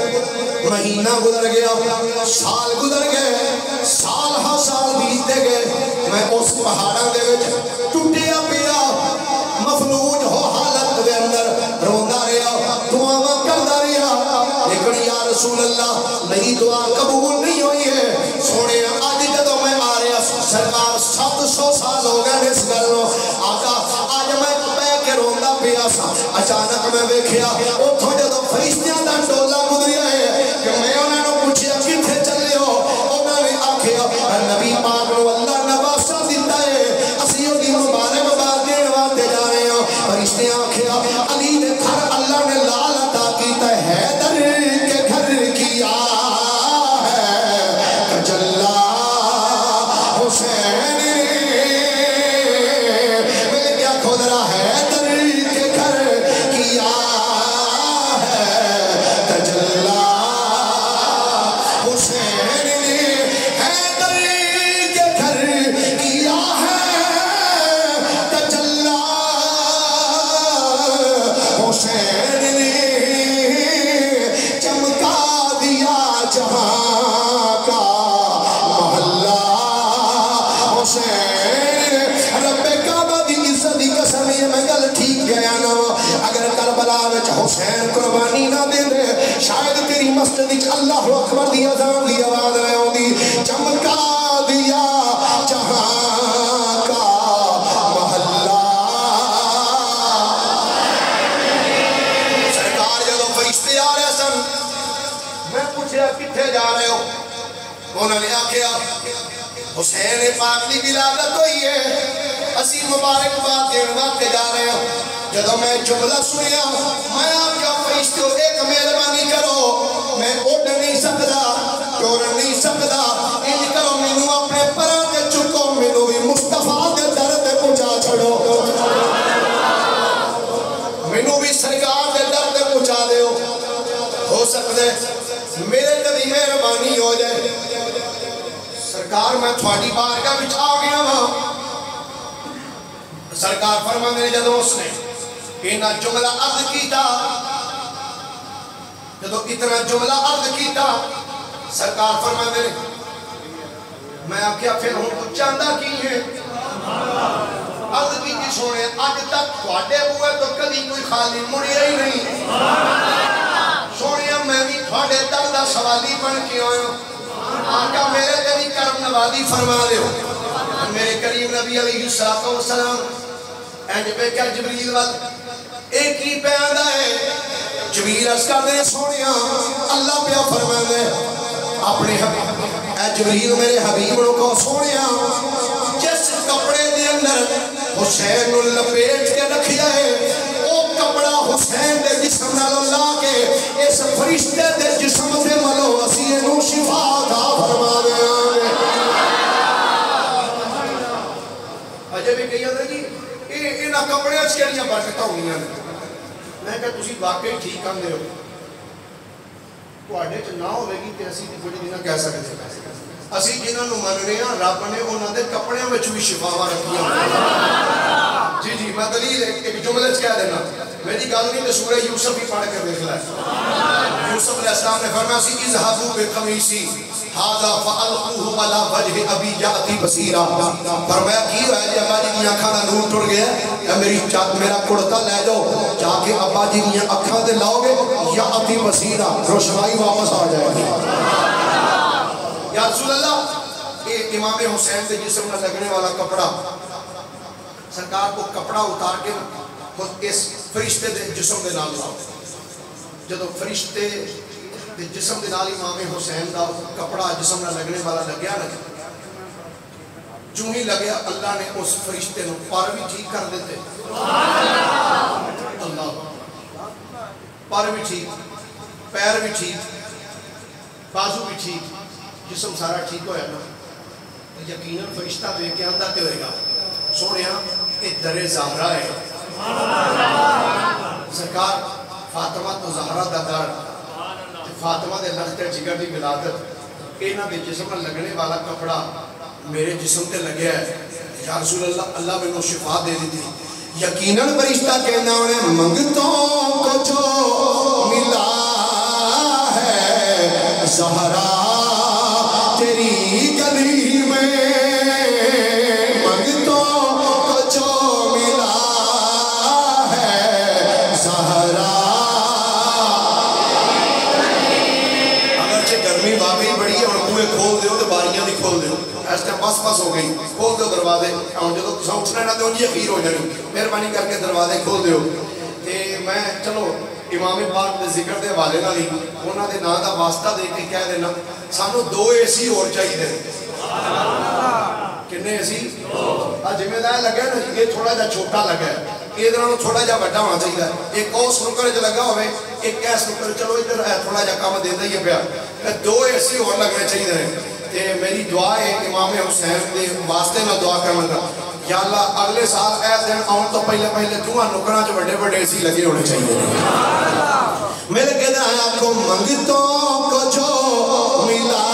مہینہ گزر گیا سال گزر گئے سال ہا سال بیتے گئے میں اس پہاڑاں دے وچ ٹوٹیا پیا مفلوج ہو حالت دے اندر روندا رہیا دعاواں کردا رہیا لیکن یا رسول اللہ میری دعا قبول نہیں ہوئی ہے سونے اج جدوں میں آ رہا سرکار 700 سال ہو گئے اس گل نو آقا اج میں بیٹھ کے روندا پیا سا اچانک میں ویکھیا اوتھوں جدوں فرشتیاں دا ٹولا گزریا ہے کہ میں انہاں نوں پوچھیا کتھے چلے ہو انہاں نے آکھیا نبی پاک نو اللہ نواسا دتا ہے اسی اودی مبارکباد دین واسطے جا رہے ہاں فرشتے آکھیا علی دے گھر اللہ نے لال عطا کیتا ہے حیدر کے گھر کیا ہے تجلا حسین میں کیا کھود رہا ہے حیدر کے گھر کیا ہے تجلا حسین نے حیدر کے گھر کیا ہے تجلا حسین نے چمکا دیا جہاں کا محلہ حسین رب کعبہ دی عزت دی قسم یہ میں گل ٹھیک گیا نا اگر کربلا وچ حسین قربانی نہ دے دے شاید تیری مسجد وچ اللہ اکبر دی اذان دی آواز نہ ہوندی چمکا دیا جہاں کا محلہ سرکار جدوں فرشتے آ رہے سن میں پوچھیا کتھے جا رہے ہو انہوں نے آکھیا حسین پاک دی ولادت ہوئی ہے اسی مبارکباد دین واسطے جا رہے ہوں جدوں میں جملہ سنیا میں آکھیا فرشتو ایک مہربانی کرو میں اڑ نہیں سکدا ٹور نہیں سکدا ان کرو مینوں اپنے پراں تے چکو مینوں بھی مصطفیٰ دے در تے پہنچا چھڑو مینوں بھی سرکار دے در تے پہنچا دیو ہو سکدے میرے تے بھی مہربانی ہو جائے سرکار میں تھوڑی بارگاہ وچ آ گیا ہاں سرکار فرماندے نے جدوں اس نے اتنا جملہ عرض کیتا جدوں اتنا جملہ عرض کیتا سرکار فرماندے نے میں آکھیا پھر ہوں تو چاہندا کی ہے عرض کی سونے اج تک تھوڑے بوئے تو کبھی کوئی خالی مڑیا ہی نہیں سونے میں بھی تھوڑے در دا سوالی بن کے آیا آقا میرے کبھی کرم نوازی فرما دے میرے کریم نبی علیہ السلام اینج پہ کیا جبریل وقت ایک ہی پیادہ ہے جبریل اس کا دے سونیا اللہ پہ فرما دے اپنے حبیب اے جبریل میرے حبیبوں کو سونیا جس کپڑے دے اندر حسین لپیٹ کے رکھیا ہے وہ کپڑا حسین دے جسم نال اللہ کے اس فرشتے دے جسم دے ملو اسی نو شفا عطا فرما دے اجے بھی کہیا تھا جی انہاں کپڑے اچ کیڑیاں برکتاں ہوندیاں میں کہا تسی واقعی ٹھیک کہندے ہو تواڈے چ نہ ہوے گی تے اسی تے بڑی نہ کہہ سکدے اسی جنہاں نو مننے ہاں رب نے انہاں دے کپڑیاں وچ بھی شفاواں رکھیاں جی جی میں دلیل ایک جملے چ کہہ دینا میری گل نہیں تے سورہ یوسف ہی پڑھ کے دیکھ لے یوسف علیہ السلام نے فرمایا سی اذهبوا بقمیصی هذا فالقوه على وجه ابی یاتی بصیرا فرمایا کی ہوا ہے جی ابا جی کی آنکھاں دا نور ٹر گیا ہے میری میرا کرتا لے جاؤ جا کے ابا جی کی آنکھاں تے لاؤ گے یاتی بصیرا روشنائی واپس آ جائے گی یا رسول اللہ یہ امام حسین کے جسم میں لگنے والا کپڑا سرکار کو کپڑا اتار کے اس فرشتے دے جسم دے نال لاؤ جدو فرشتے دے جسم دے نال امام حسین دا کپڑا جسم میں لگنے والا لگیا نا جو ہی لگیا اللہ نے اس فرشتے نو پر بھی ٹھیک کر دیتے اللہ پر بھی ٹھیک پیر بھی ٹھیک بازو بھی ٹھیک جسم سارا ٹھیک ہویا نا یقیناً فرشتہ دے کے اندھا تے ہوئے گا سونیا ایک در زہرہ ہے سرکار فاطمہ تو زہرہ دا در فاطمہ دے لخت جگر دی ولادت اینا دے جسم میں لگنے والا کپڑا میرے جسم تے لگیا ہے یا رسول اللہ اللہ میں نو شفا دے دی تھی یقیناً فرشتہ کہنا انہیں منگتوں کو جو ملا ہے زہرہ تیری گلی میں منگتوں کو جو ملا ہے زہرہ اگرچہ گرمی واقعی بڑی ہے اور بوئے کھول دیو تو باریاں بھی کھول دیو اس ٹائم پاس پاس ہو گئی کھول دیو دروازے اور جب تو اٹھنا نہ تو یہ خیر ہو جانی مہربانی کر کے دروازے کھول دیو میں چلو امام پاک دے ذکر دے حوالے نہ لی انہاں دے نا دا واسطہ دے کے کہہ دینا سانو 2 AC اور چاہیے دے کنے AC ذمہ دار لگا ہے نا یہ تھوڑا جا چھوٹا لگا ہے یہ دنوں تھوڑا جا بڑا ہونا چاہیے ایک اور سنکر جو لگا ہوئے ایک کیا سنکر چلو ادھر ہے تھوڑا جا کام دے دیں یہ پیا 2 AC اور لگنے چاہیے میری دعا ہے امام حسین دے واسطے میں دعا کرنا گا یا اللہ اگلے سال اے دن آن تو پہلے دعا نکرنا جو بڑے بڑے ایسی لگے ہونے چاہیے میرے کہنا ہے آپ کو منگتوں کو جو ملا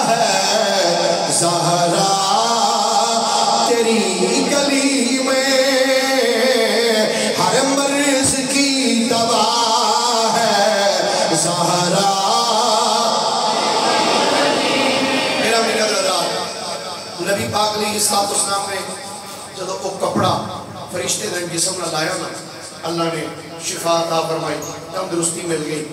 ہے زہرہ تیری گلی میں ہر مرض کی دوا ہے زہرہ نبی پاک علیہ السلام نے جب وہ کپڑا فرشتے نے جسم نہ لایا نا اللہ نے شفا عطا فرمائی تندرستی مل گئی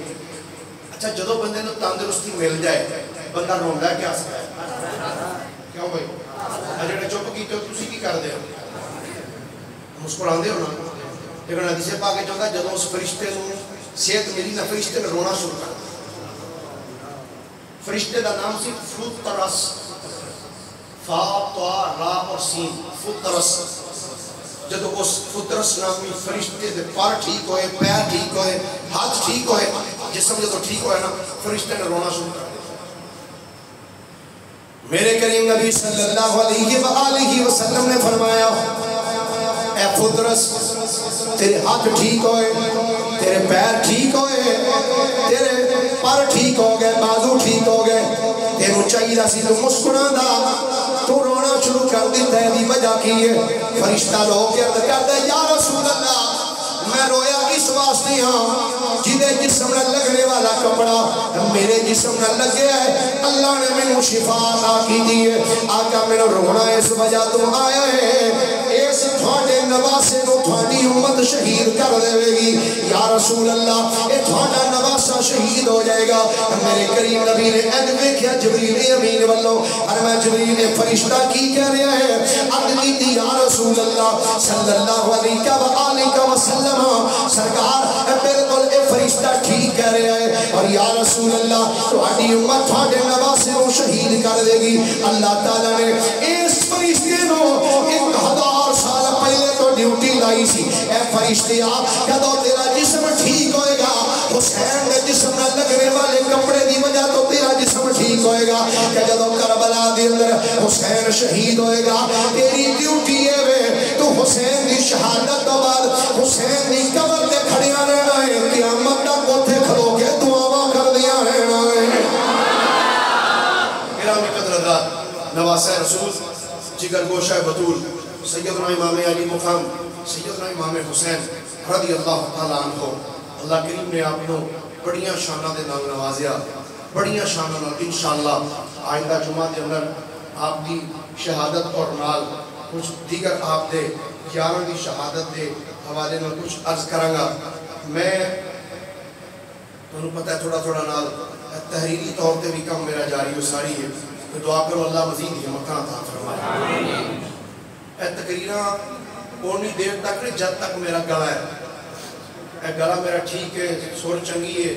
اچھا جدو بندے نے تندرستی مل جائے بندہ روندا ہے کیا سکتا ہے کیوں بھائی اجڑے چپ کی تو تسی کی کر دے ہو مسکراندے ہو نا لیکن حدیث پاک ہے چاہتا جدو اس فرشتے نے صحت ملی نا فرشتے نے رونا شروع کر فرشتے دا نام سی فطرس فا تو را اور سین فطرس جدو اس فطرس نامی فرشتے دے پار ٹھیک ہوئے پیر ٹھیک ہوئے ہاتھ ٹھیک ہوئے جسم جدو ٹھیک ہوئے نا فرشتے نے رونا شروع کر میرے کریم نبی صلی اللہ علیہ وآلہ وسلم نے فرمایا اے فطرس تیرے ہاتھ ٹھیک ہوئے تیرے پیر ٹھیک ہوئے تیرے پر ٹھیک ہو گئے بازو ٹھیک ہو گئے تینو چاہیے سی تو مسکرا دا تو رونا شروع کر دیتا ہے دی وجہ کی ہے فرشتہ لوگ کہتا ہے یا رسول اللہ میں رویا اس واسطے ہاں جدے جسم نہ لگنے والا کپڑا میرے جسم نہ لگے ہے اللہ نے میں شفا عطا کی دی ہے آقا میں رونا اس وجہ تو آیا ہے نواسے نو تھوڑی امت شہید کر دے گی. یا رسول اللہ اے تھوڑا نواسا شہید ہو جائے گا. میرے کریم نبی نے این ویکھیا جبریل امین والوں اور میں جبریل فرشتہ کی کہہ رہا ہے اگلی دی یا رسول اللہ صلی اللہ علیہ وآلہ وسلم سرکار بالکل اے فرشتہ ٹھیک کہہ رہا ہے اور یا رسول اللہ تہاڈی امت تھوڑے نواسے نو شہید کر دے گی. اللہ تعالیٰ نے اس فرشتے نو 1000 سال پہلے تو ڈیوٹی لائی سی. اے فرشتے آپ جدو تیرا جسم ٹھیک ہوئے گا حسین کے جسم نہ لگنے والے کپڑے دی وجہ تو تیرا جسم ٹھیک ہوئے گا کہ جدو کربلا دے اندر حسین شہید ہوئے گا تیری ڈیوٹی ہے وے تو حسین دی شہادت تو بعد حسین دی قبر دے کھڑیاں رہنا ہے قیامت تک اوتھے کھلو کے دعاواں کر دیاں رہنا ہے. گرامی قدردان نواسہ رسول جگر گوشہ بطول سیدنا امام علی مقام سیدنا امام حسین رضی اللہ تعالیٰ عنہ اللہ کریم نے آپ کو بڑیاں شانہ دے نال نوازیا بڑیاں شانہ نال انشاءاللہ آئندہ جمعہ دے اندر آپ دی شہادت اور نال کچھ دیگر آپ دے 11 دی شہادت دے حوالے میں کچھ عرض کرانگا. میں انہوں پتہ ہے تھوڑا تھوڑا نال تحریری طور تے بھی کم میرا جاری و ساری ہے تو دعا کرو اللہ مزید ہمتاں عطا فرمائے. اے تقریرہ اونی دیر تک نہیں جب تک میرا گلا ہے اے گلا میرا ٹھیک ہے سور چنگی ہے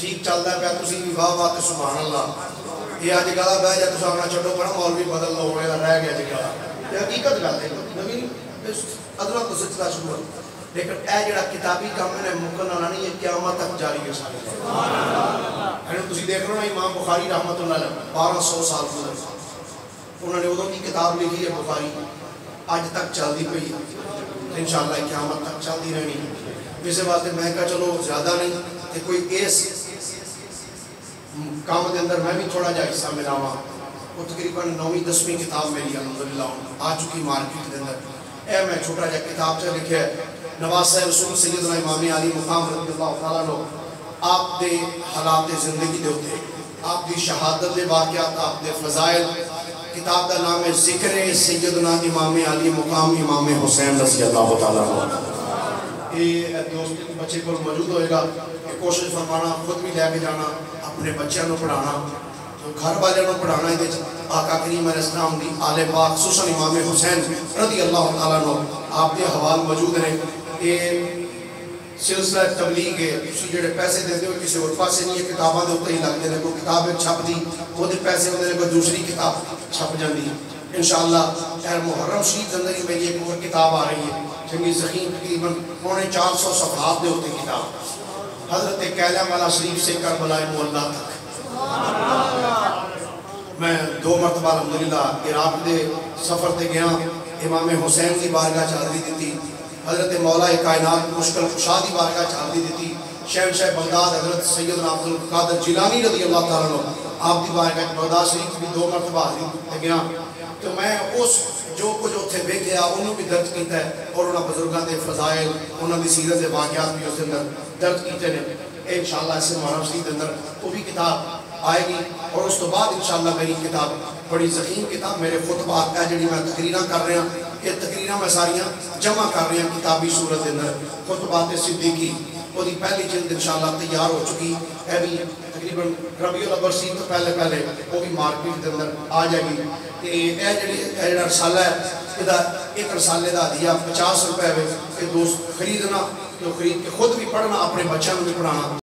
ٹھیک چلتا ہے پیا تسی بھی واہ واہ تے سبحان اللہ یہ آج گلا بہ جائے تو اپنا چھوٹو پڑا مولوی بدل لو ہونے رہ گیا جی گلا یہ حقیقت گل ہے نبی ادنا تو سچتا شکر لیکن اے جڑا کتابی کام میں مکمل نہیں ہے قیامت تک جاری ہے سارے سبحان اللہ. تسی دیکھ رہو نا امام بخاری رحمۃ اللہ علیہ 1200 سال گزر انہوں نے ادوں کی کتاب لکھی ہے بخاری آج تک چلتی پئی انشاءاللہ قیامت تک چلتی رہنی. اس واسطے میں کہا چلو زیادہ نہیں کہ کوئی اس کام دے اندر میں بھی تھوڑا جا حصہ ملاواں. وہ تقریباً 9ویں 10ویں کتاب میری الحمدللہ آ چکی مارکیٹ دے اندر. اے میں چھوٹا جا کتاب سے لکھے نواسہ رسول سیدنا امام علی مقام رضی اللہ تعالیٰ عنہ آپ دے حالات زندگی دے ہوتے آپ دی شہادت دے واقعات آپ دے فضائل. کتاب کا نام ہے ذکر سیدنا امام علی مقام امام حسین رضی اللہ تعالیٰ عنہ. یہ دوست بچے کو موجود ہوئے گا کہ کوشش فرمانا خود بھی لے کے جانا اپنے بچوں کو پڑھانا تو گھر والے کو پڑھانا ہے آقا کریم علیہ السلام دی آل پاک خصوصاً امام حسین رضی اللہ تعالیٰ عنہ آپ کے حوال موجود ہیں. یہ سلسلہ تبلیغ ہے اسی جڑے پیسے دیتے ہوئے کسی اور پاسے نہیں ہے کتاباں دے ہوتے ہی لگتے ہیں کوئی کتاب چھپ دی وہ دے پیسے ہوتے ہیں کوئی دوسری کتاب چھپ جاندی. انشاءاللہ خیر محرم شریف اندر ہی میری ایک اور کتاب آ رہی ہے جنگی زخیم تقریباً 450 صفحات دے ہوتے کتاب حضرت کیلم والا شریف سے کربلا معلیٰ تک. میں 2 مرتبہ الحمدللہ عراق دے سفر تے گیا امام حسین کی بارگاہ چال دی دیتی حضرت مولا کائنات مشکل کشا دی بارگاہ چال دی دیتی شہنشاہ بغداد حضرت سیدنا عبد القادر جیلانی رضی اللہ تعالیٰ عنہ آپ دی بارگاہ بغداد شریف بھی 2 مرتبہ حاضر تے گیا تو میں اس جو کچھ اتنے بے گیا انہوں بھی درج کیتا ہے اور انہوں بزرگاں دے فضائل انہوں دی سیرت دے واقعات بھی اس اندر درج کیتے ہیں. انشاءاللہ اس سے محرم شریف اندر وہ بھی کتاب آئے گی اور اس تو بعد انشاءاللہ میری کتاب بڑی ضخیم کتاب میرے خطبات ہے جڑی میں تقریرہ کر رہا یہ تقریرہ میں ساریاں جمع کر رہا کتابی صورت اندر خطبات صدیقی وہ دی پہلی جلد انشاءاللہ تیار ہو چکی ہے بھی تقریباً ربیع الاول شریف تو پہلے وہ بھی مارکیٹ کے اندر آ جائے گی. یہ رسالہ ہے ایک رسالے کا دیا 50 روپے کہ دوست خریدنا تو خرید کے خود بھی پڑھنا اپنے بچوں کو بھی پڑھانا.